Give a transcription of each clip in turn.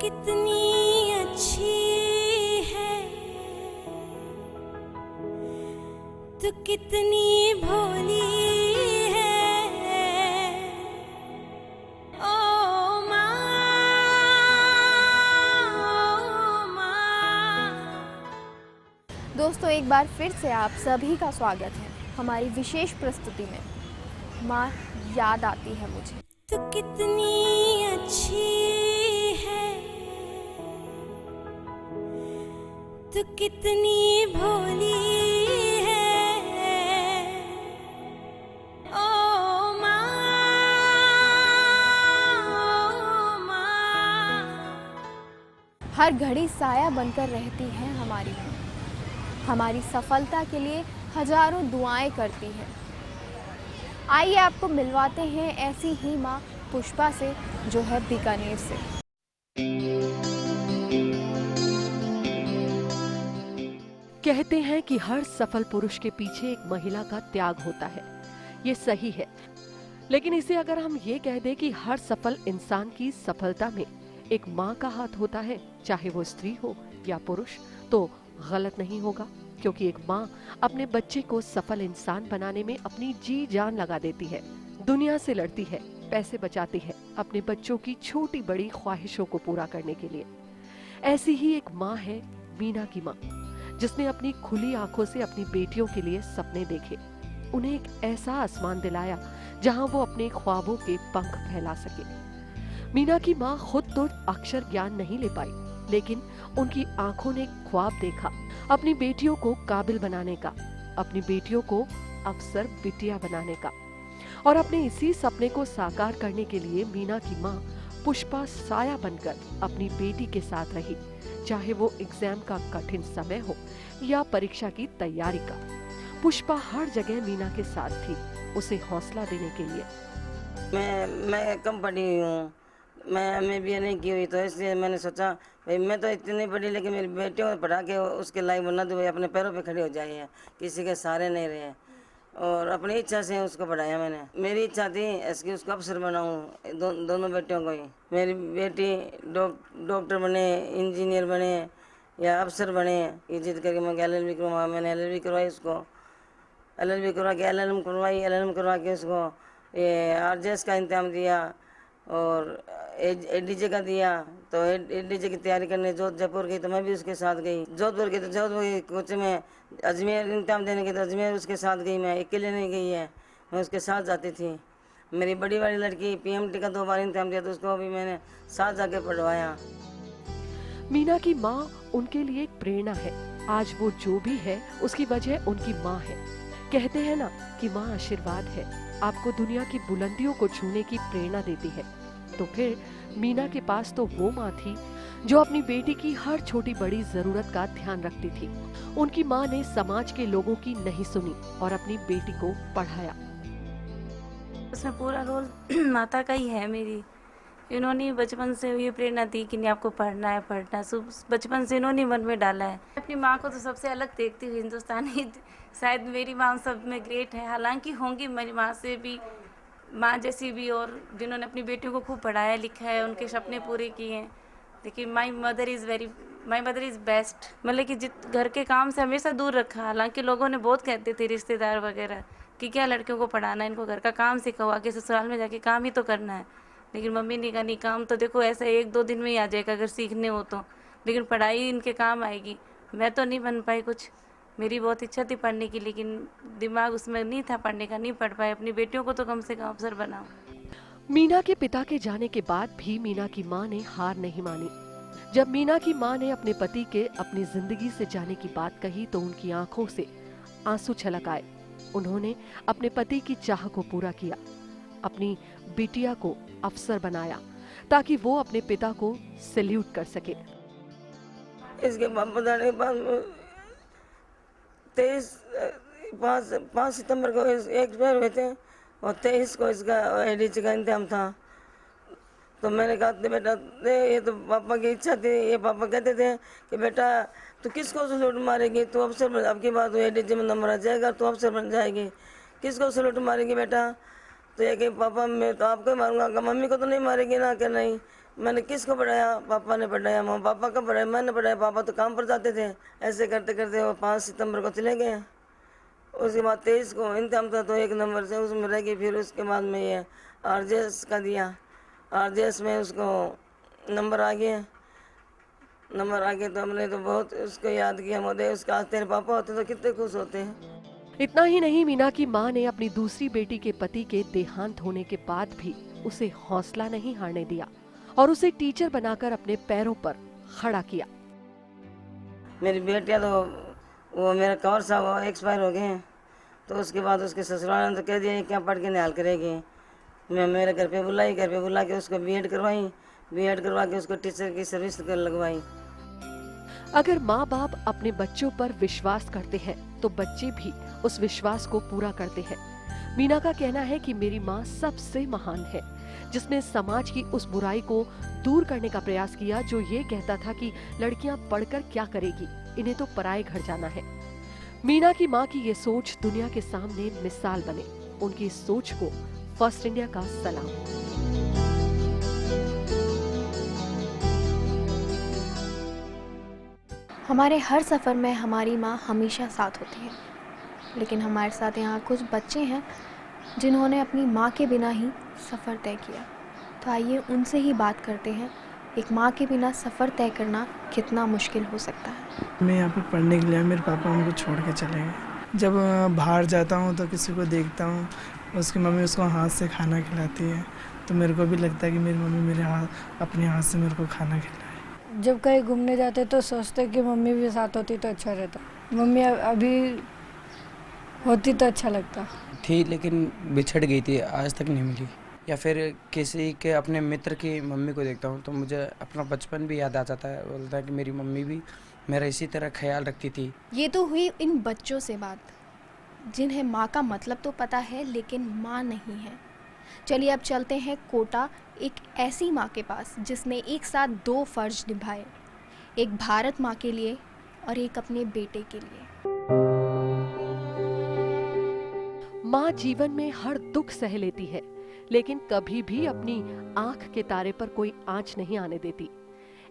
कितनी अच्छी है, तू कितनी भोली है, ओ माँ, ओ माँ। दोस्तों, एक बार फिर से आप सभी का स्वागत है हमारी विशेष प्रस्तुति में माँ याद आती है मुझे। तू कितनी अच्छी है, तू कितनी भोली है, ओ माँ, ओ माँ। हर घड़ी साया बनकर रहती है हमारी माँ, हमारी सफलता के लिए हजारों दुआएं करती है। आइए आपको मिलवाते हैं ऐसी ही माँ पुष्पा से, जो है बीकानेर से। कहते हैं कि हर सफल पुरुष के पीछे एक महिला का त्याग होता है। ये सही है, लेकिन इसे अगर हम ये कह दें कि हर सफल इंसान की सफलता में एक माँ का हाथ होता है, चाहे वो स्त्री हो या पुरुष, तो गलत नहीं होगा। क्योंकि एक माँ अपने बच्चे को सफल इंसान बनाने में अपनी जी जान लगा देती है, दुनिया से लड़ती है, पैसे बचाती है अपने बच्चों की छोटी बड़ी ख्वाहिशों को पूरा करने के लिए। ऐसी ही एक माँ है मीना की माँ, जिसने अपनी खुली आंखों से अपनी बेटियों के लिए सपने देखे, उन्हें एक ऐसा आसमान दिलाया जहां वो अपने ख्वाबों के पंख फैला सके। मीना की माँ खुद तो अक्षर ज्ञान नहीं ले पाई, लेकिन उनकी आंखों ने ख्वाब देखा अपनी बेटियों को काबिल बनाने का, अपनी बेटियों को अफसर बिटिया बनाने का। और अपने इसी सपने को साकार करने के लिए मीना की माँ पुष्पा साया बनकर अपनी बेटी के साथ रही, चाहे वो एग्जाम का कठिन समय हो या परीक्षा की तैयारी का। पुष्पा हर जगह मीना के साथ थी, उसे हौसला देने के लिए। मैं कम पढ़ी हुई हूँ, मैं MA नहीं की हुई, तो इसलिए मैंने सोचा भाई मैं तो इतनी नहीं पढ़ी, लेकिन मेरी बेटियों को पढ़ा के उसके लायक बना दूँ, अपने पैरों पे खड़ी हो जाए, किसी के सहारे नहीं रहे। और अपनी इच्छा से उसको पढ़ाया मैंने। मेरी इच्छा थी इसकी उसको अफसर बनाऊँ, दोनों बेटियों को ही। मेरी बेटी डॉक्टर बने, इंजीनियर बने या अफसर बने, ये जिद करके मैं LLB करवा, मैंने LLB करवाई उसको। LLB करवा के LLM करवाई, LLM करवा के उसको ये RJS का इंतजाम दिया और ADJ का दिया। तो ADJ की तैयारी करने जयपुर गई, तो मैं भी उसके साथ गई। जोधपुर की तो जोधपुर की कोच में, अजमेर इंतजाम देने के तो अजमेर उसके साथ गई। मैं अकेले नहीं गई है, मैं उसके साथ जाती थी। मेरी बड़ी वाली लड़की PMT का 2 बार इंतजाम दिया, तो उसको भी मैंने साथ जाके पढ़वाया। मीना की माँ उनके लिए एक प्रेरणा है। आज वो जो भी है उसकी वजह उनकी माँ है। कहते हैं ना कि माँ आशीर्वाद है, आपको दुनिया की बुलंदियों को छूने की प्रेरणा देती है। तो फिर मीना के पास तो वो माँ थी जो अपनी बेटी की हर छोटी बड़ी जरूरत का ध्यान रखती थी। उनकी माँ ने समाज के लोगों की नहीं सुनी और अपनी बेटी को पढ़ाया। उसमें पूरा रोल माता का ही है मेरी। इन्होंने बचपन से ये प्रेरणा दी कि नहीं आपको पढ़ना है, पढ़ना। बचपन से इन्होंने मन में डाला है। अपनी माँ को तो सबसे अलग देखती हूँ हिंदुस्तानी। शायद मेरी माँ सब में ग्रेट है, हालांकि होंगी मेरी माँ से भी, माँ जैसी भी, और जिन्होंने अपनी बेटियों को खूब पढ़ाया लिखा है, उनके सपने पूरे किए हैं। लेकिन माई मदर इज़ बेस्ट। मतलब कि घर के काम से हमेशा दूर रखा। हालांकि लोगों ने बहुत कहते थे, रिश्तेदार वगैरह, कि क्या लड़कियों को पढ़ाना है, इनको घर का काम सिखाओ, आगे ससुराल में जाके काम ही तो करना है। लेकिन मम्मी ने कहा नहीं, काम तो देखो ऐसा 1-2 दिन में ही आ जाएगा अगर सीखने हो तो, लेकिन पढ़ाई इनके काम आएगी। मैं तो नहीं बन पाई कुछ, मेरी बहुत इच्छा थी पढ़ने की, लेकिन दिमाग उसमें नहीं था पढ़ने का, नहीं पढ़ पाए। अपनी बेटियों को तो कम से कम अफसर बनाओ। मीना के पिता के जाने के बाद भी मीना की माँ ने हार नहीं मानी। जब मीना की माँ ने अपने पति के अपनी जिंदगी से जाने की बात कही, तो उनकी आंखों से आंसू छलक आए। उन्होंने अपने पति की चाह को पूरा किया, अपनी बिटिया को अफसर बनाया, ताकि वो अपने पिता को सैल्यूट कर सके। इसके पापा जाने के बाद 5 सितंबर को एक्सपायर हुए थे और 23 को इसका ADJ का इंतजाम था। तो मैंने कहा बेटा ये तो पापा की इच्छा थी। ये पापा कहते थे कि बेटा तू किसको सलूट मारेगी, तू अफसर बन, अब की बात ADJ में नंबर आ जाएगा, तू अफसर बन जाएगी, किसको सलूट मारेगी बेटा। तो ये कि पापा मैं तो आपको ही मारूंगा, मम्मी को तो नहीं मारेगी ना। कि नहीं, मैंने किसको पढ़ाया? पापा ने पढ़ाया। माँ पापा का पढ़ाया, मैंने पढ़ाया। पापा तो काम पर जाते थे। ऐसे करते करते वो 5 सितंबर को चले गए। उसके बाद 23 को इम्तिहान था तो 1 नंबर से उसमें रह गई। फिर उसके बाद में ये RJS का दिया। RJS में उसको नंबर आ गए। नंबर आ गए तो हमने तो बहुत उसको याद किया। मोदे उसका आज तेरे पापा होते तो कितने खुश होते हैं। इतना ही नहीं, मीना की मां ने अपनी दूसरी बेटी के पति के देहांत होने के बाद भी उसे हौसला नहीं हारने दिया और उसे टीचर बनाकर अपने पैरों पर खड़ा किया। मेरी बेटियां तो वो मेरा कवर साहब वो एक्सपायर हो गए हैं। तो उसके बाद उसके ससुराल ने तो कह दिया क्या पढ़ के निहाल करेगी। मैं मेरे घर पे बुलाई, घर पे बुला के उसको B.Ed करवाई। B.Ed करवा के उसको टीचर की सर्विस कर लगवाई। अगर माँ बाप अपने बच्चों पर विश्वास करते हैं तो बच्चे भी उस विश्वास को पूरा करते हैं। मीना का कहना है कि मेरी माँ सबसे महान है, जिसने समाज की उस बुराई को दूर करने का प्रयास किया जो ये कहता था कि लड़कियां पढ़कर क्या करेगी, इन्हें तो पराए घर जाना है। मीना की माँ की ये सोच दुनिया के सामने मिसाल बने। उनकी इस सोच को फर्स्ट इंडिया का सलाम। हमारे हर सफ़र में हमारी माँ हमेशा साथ होती है, लेकिन हमारे साथ यहाँ कुछ बच्चे हैं जिन्होंने अपनी माँ के बिना ही सफ़र तय किया। तो आइए उनसे ही बात करते हैं, एक माँ के बिना सफ़र तय करना कितना मुश्किल हो सकता है। मैं यहाँ पे पढ़ने के लिए, मेरे पापा हमको छोड़ के चले गए। जब बाहर जाता हूँ तो किसी को देखता हूँ, उसकी मम्मी उसको हाथ से खाना खिलाती है, तो मेरे को भी लगता है कि मेरी मम्मी मेरे अपने हाथ से मेरे को खाना खिलाए। जब कहीं घूमने जाते तो सोचते कि मम्मी भी साथ होती तो अच्छा रहता। मम्मी अभी होती तो अच्छा लगता थी, लेकिन बिछड़ गई थी, आज तक नहीं मिली। या फिर किसी के अपने मित्र की मम्मी को देखता हूँ तो मुझे अपना बचपन भी याद आ जाता है। बोलता है कि मेरी मम्मी भी मेरा इसी तरह ख्याल रखती थी। ये तो हुई इन बच्चों से बात जिन्हें माँ का मतलब तो पता है लेकिन माँ नहीं है। चलिए अब चलते हैं कोटा, एक ऐसी माँ के पास जिसने एक साथ 2 फर्ज निभाए, एक भारत माँ के लिए और एक अपने बेटे के लिए। माँ जीवन में हर दुख सह लेती है, लेकिन कभी भी अपनी आंख के तारे पर कोई आंच नहीं आने देती।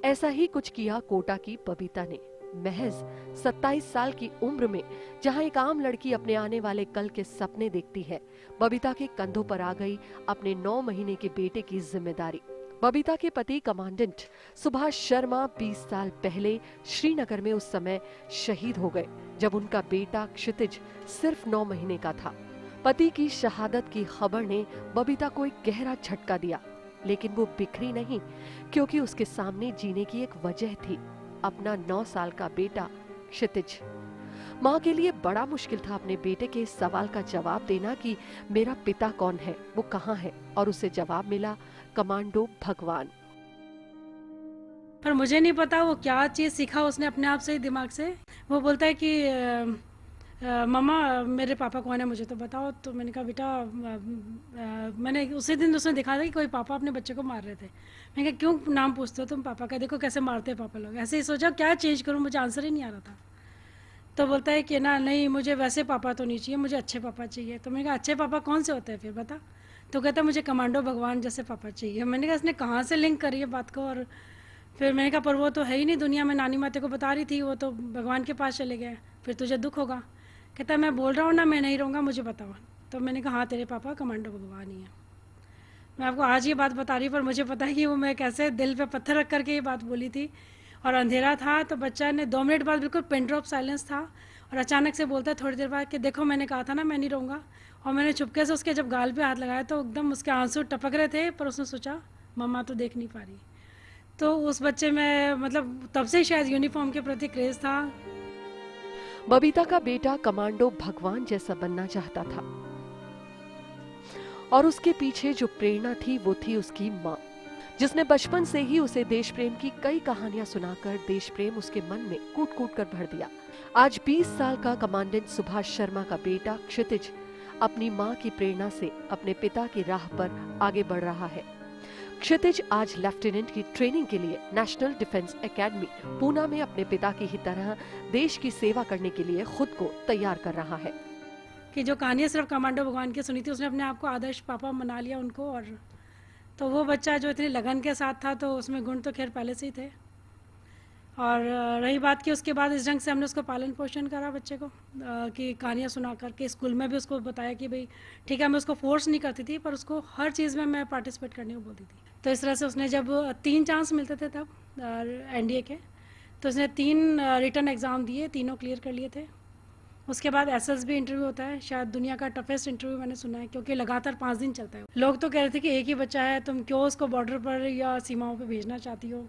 ऐसा ही कुछ किया कोटा की बबीता ने। महज 27 साल की उम्र में जहां एक आम लड़की अपने आने वाले कल के सपने देखती है, बबीता के कंधों पर आ गई अपने 9 महीने के बेटे की जिम्मेदारी। बबीता के पति कमांडेंट सुभाष शर्मा 20 साल पहले श्रीनगर में उस समय शहीद हो गए जब उनका बेटा क्षितिज सिर्फ 9 महीने का था। पति की शहादत की खबर ने बबीता को एक गहरा झटका दिया, लेकिन वो बिखरी नहीं, क्योंकि उसके सामने जीने की एक वजह थी, अपना 9 साल का बेटा क्षितिज। माँ के लिए बड़ा मुश्किल था अपने बेटे के इस सवाल का जवाब देना कि मेरा पिता कौन है, वो कहाँ है, और उसे जवाब मिला कमांडो भगवान। पर मुझे नहीं पता वो क्या चीज़ सीखा उसने अपने आप से ही दिमाग से। वो बोलता है कि मम्मा मेरे पापा कौन है मुझे तो बताओ। तो मैंने कहा बेटा मैंने उसी दिन उसने दिखा था कि कोई पापा अपने बच्चे को मार रहे थे। मैंने कहा क्यों नाम पूछते हो तुम पापा का, देखो कैसे मारते हैं पापा लोग। ऐसे ही सोचा क्या चेंज करूं, मुझे आंसर ही नहीं आ रहा था। तो बोलता है कि ना नहीं मुझे वैसे पापा तो नहीं चाहिए, मुझे अच्छे पापा चाहिए। तो मैंने कहा अच्छे पापा कौन से होते हैं फिर बता। तो कहता है मुझे कमांडो भगवान जैसे पापा चाहिए। मैंने कहा इसने कहाँ से लिंक करी है बात को। और फिर मैंने कहा पर वो तो है ही नहीं दुनिया में, नानी माते को बता रही थी, वो तो भगवान के पास चले गए, फिर तुझे दुख होगा। कहता है मैं बोल रहा हूँ ना मैं नहीं रहूँगा, मुझे बताओ। तो मैंने कहा हाँ तेरे पापा कमांडो भगवान ही है। मैं आपको आज ये बात बता रही, पर मुझे पता है कि वो मैं कैसे दिल पे पत्थर रख करके ये बात बोली थी। और अंधेरा था तो बच्चा ने 2 मिनट बाद बिल्कुल पिन ड्रॉप साइलेंस था और अचानक से बोलता है थोड़ी देर बाद कि देखो मैंने कहा था ना मैं नहीं रहूँगा। और मैंने चुपके से उसके जब गाल पे हाथ लगाया तो एकदम उसके आंसू टपक रहे थे, पर उसने सोचा मम्मा तो देख नहीं पा रही। तो उस बच्चे में मतलब तब से शायद यूनिफॉर्म के प्रति क्रेज था। बबीता का बेटा कमांडो भगवान जैसा बनना चाहता था और उसके पीछे जो प्रेरणा थी वो थी उसकी माँ, जिसने बचपन से ही उसे देश प्रेम की कई कहानियां सुनाकर देश प्रेम उसके मन में कूट कूट कर भर दिया। आज 20 साल का कमांडेंट सुभाष शर्मा का बेटा क्षितिज अपनी माँ की प्रेरणा से अपने पिता की राह पर आगे बढ़ रहा है। क्षितिज आज लेफ्टिनेंट की ट्रेनिंग के लिए नेशनल डिफेंस एकेडमी पूना में अपने पिता की ही तरह देश की सेवा करने के लिए खुद को तैयार कर रहा है। कि जो कहानियाँ सिर्फ कमांडो भगवान की सुनी थी उसने अपने आप को आदर्श पापा बना लिया उनको। और तो वो बच्चा जो इतनी लगन के साथ था तो उसमें गुण तो खैर पहले से ही थे। और रही बात कि उसके बाद इस ढंग से हमने उसको पालन पोषण करा बच्चे को, कि कहानियाँ सुना करके स्कूल में भी उसको बताया कि भाई ठीक है, मैं उसको फोर्स नहीं करती थी पर उसको हर चीज़ में मैं पार्टिसिपेट करने को बोलती थी। तो इस तरह से उसने जब 3 चांस मिलते थे तब NDA के, तो उसने 3 रिटन एग्ज़ाम दिए, तीनों क्लियर कर लिए थे। उसके बाद SSB इंटरव्यू होता है, शायद दुनिया का टफेस्ट इंटरव्यू मैंने सुना है, क्योंकि लगातार 5 दिन चलता है। लोग तो कह रहे थे कि एक ही बच्चा है, तुम क्यों उसको बॉर्डर पर या सीमाओं पे भेजना चाहती हो,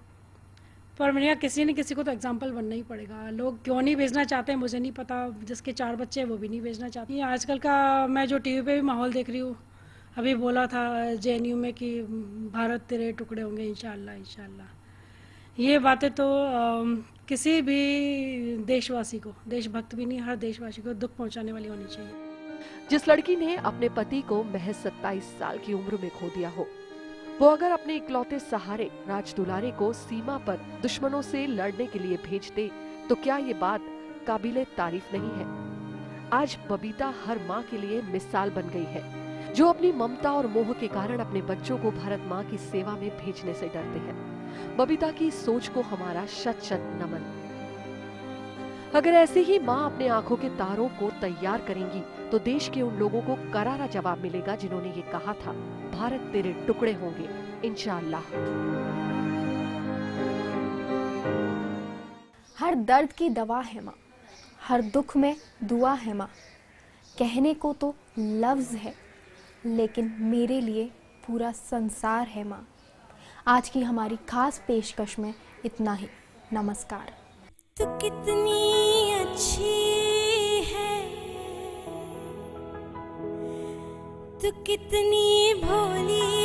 पर मैंने कहा किसी न किसी को तो एग्जाम्पल बनना ही पड़ेगा। लोग क्यों नहीं भेजना चाहते हैं मुझे नहीं पता, जिसके 4 बच्चे हैं वो भी नहीं भेजना चाहते। ये आजकल का मैं जो TV पे भी माहौल देख रही हूँ, अभी बोला था JNU में कि भारत तेरे टुकड़े होंगे इंशाल्लाह इंशाल्लाह। ये बातें तो किसी भी देशवासी को, देशभक्त भी नहीं, हर देशवासी को दुख पहुंचाने वाली होनी चाहिए। जिस लड़की ने अपने पति को महज 27 साल की उम्र में खो दिया हो, वो अगर अपने इकलौते सहारे राज दुलारे को सीमा पर दुश्मनों से लड़ने के लिए भेज दे, तो क्या ये बात काबिले तारीफ नहीं है? आज बबीता हर माँ के लिए मिसाल बन गई है, जो अपनी ममता और मोह के कारण अपने बच्चों को भारत माँ की सेवा में भेजने से डरते हैं। बबीता की सोच को हमारा शत शत नमन। अगर ऐसे ही माँ अपने आंखों के तारों को तैयार करेंगी तो देश के उन लोगों को करारा जवाब मिलेगा जिन्होंने ये कहा था, भारत तेरे टुकड़े होंगे इंशाअल्लाह। हर दर्द की दवा है माँ, हर दुख में दुआ है माँ। कहने को तो लफ्ज़ है, लेकिन मेरे लिए पूरा संसार है माँ। आज की हमारी खास पेशकश में इतना ही। नमस्कार। तू कितनी अच्छी है, तू कितनी भोली